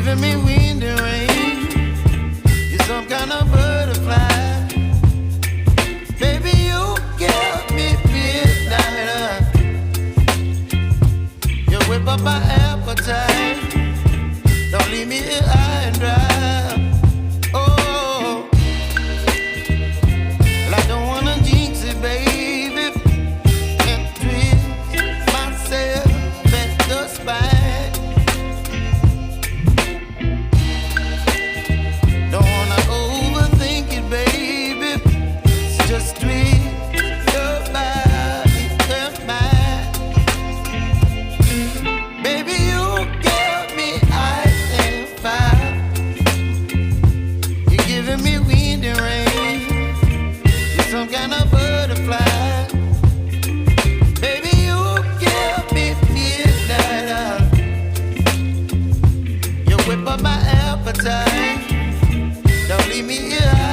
giving me wind and rain. You're some kind of butterfly. Baby, you give me midnight. You whip up my appetite. Don't leave me here high and dry. Oh, well, I don't wanna jinx it, baby, and twist myself at the spine. Don't wanna overthink it, baby. It's just twist your body and mine. Baby, you give me ice and fire. You're giving me wind and rain. You're some kind of butterfly. Baby, you give me midnight. You whip up my appetite. Don't leave me here.